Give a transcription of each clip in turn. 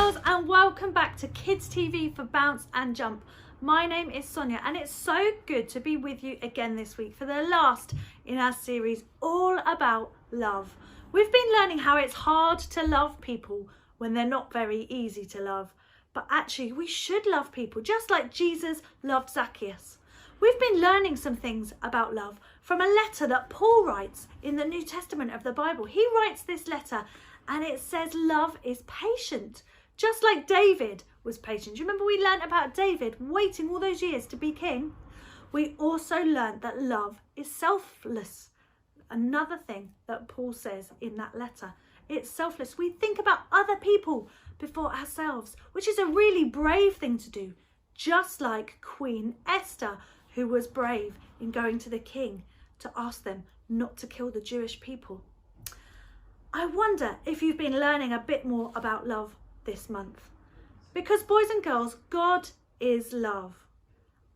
girls, and welcome back to Kids TV for Bounce and Jump. My name is Sonia and it's so good to be with you again this week for the last in our series all about love. We've been learning how it's hard to love people when they're not very easy to love, but actually we should love people just like Jesus loved Zacchaeus. We've been learning some things about love from a letter that Paul writes in the New Testament of the Bible. He writes this letter and it says love is patient, just like David was patient. Do you remember we learnt about David waiting all those years to be king? We also learnt that love is selfless. Another thing that Paul says in that letter, it's selfless. We think about other people before ourselves, which is a really brave thing to do, just like Queen Esther, who was brave in going to the king to ask them not to kill the Jewish people. I wonder if you've been learning a bit more about love this month. Because boys and girls, God is love.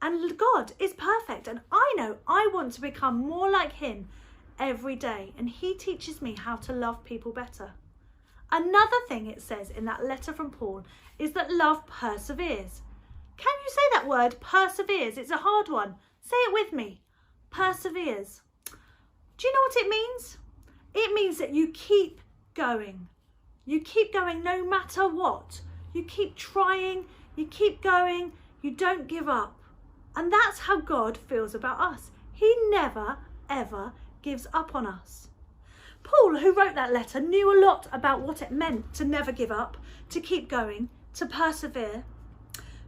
And God is perfect. And I know I want to become more like him every day. And he teaches me how to love people better. Another thing it says in that letter from Paul is that love perseveres. Can you say that word, perseveres? It's a hard one. Say it with me. Perseveres. Do you know what it means? It means that you keep going. You keep going no matter what. You keep trying, you keep going, you don't give up. And that's how God feels about us. He never, ever gives up on us. Paul, who wrote that letter, knew a lot about what it meant to never give up, to keep going, to persevere.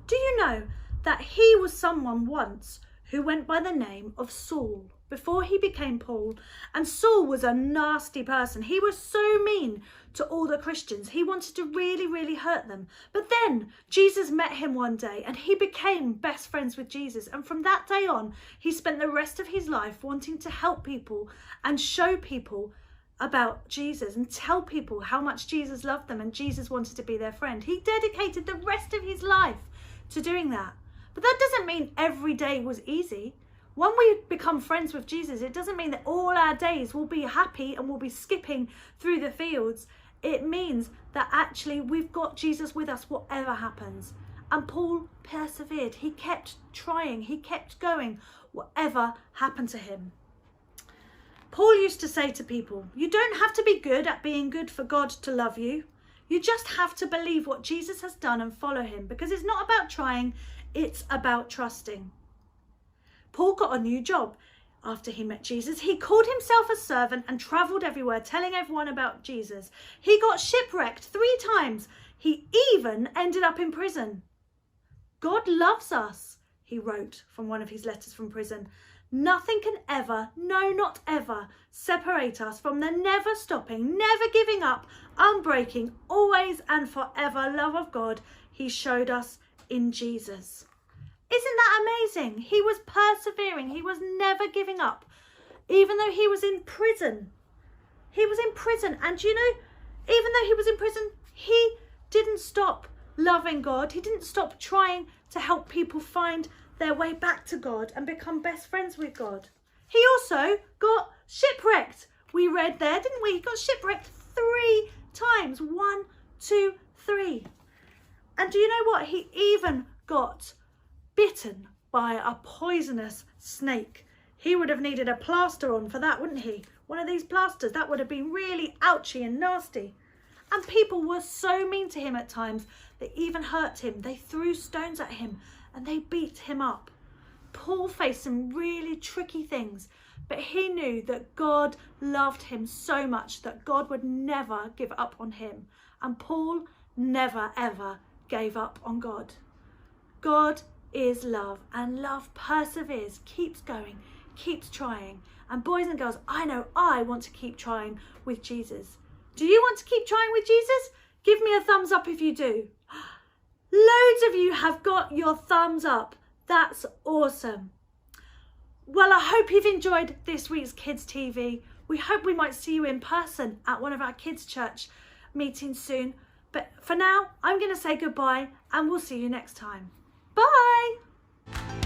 Do you know that he was someone once who went by the name of Saul before he became Paul? And Saul was a nasty person. He was so mean to all the Christians. He wanted to really hurt them. But then Jesus met him one day and he became best friends with Jesus. And from that day on, he spent the rest of his life wanting to help people and show people about Jesus and tell people how much Jesus loved them and Jesus wanted to be their friend. He dedicated the rest of his life to doing that. But that doesn't mean every day was easy. When we become friends with Jesus, it doesn't mean that all our days will be happy and we'll be skipping through the fields. It means that actually we've got Jesus with us whatever happens. And Paul persevered. He kept trying. He kept going, whatever happened to him. Paul used to say to people, you don't have to be good at being good for God to love you. You just have to believe what Jesus has done and follow him, because it's not about trying, it's about trusting. Paul got a new job after he met Jesus. He called himself a servant and travelled everywhere telling everyone about Jesus. He got shipwrecked 3 times. He even ended up in prison. God loves us, he wrote from one of his letters from prison. Nothing can ever, no, not ever, separate us from the never stopping, never giving up, unbreaking, always and forever love of God he showed us in Jesus. Isn't that amazing? He was persevering. He was never giving up. Even though he was in prison. He was in prison. And you know, even though he was in prison, he didn't stop loving God. He didn't stop trying to help people find their way back to God and become best friends with God. He also got shipwrecked. We read there, didn't we? He got shipwrecked 3 times. 1, 2, 3. And do you know what? He even got bitten by a poisonous snake. He would have needed a plaster on for that, wouldn't he? One of these plasters, that would have been really ouchy and nasty. And people were so mean to him at times, they even hurt him. They threw stones at him and they beat him up. Paul faced some really tricky things, but he knew that God loved him so much that God would never give up on him. And Paul never ever gave up on God. God is love, and love perseveres, keeps going, keeps trying. And boys and girls, I know I want to keep trying with Jesus. Do you want to keep trying with Jesus? Give me a thumbs up if you do. Loads of you have got your thumbs up. That's awesome. Well, I hope you've enjoyed this week's Kids TV. We hope we might see you in person at one of our kids' church meetings soon. But for now, I'm going to say goodbye and we'll see you next time. Bye.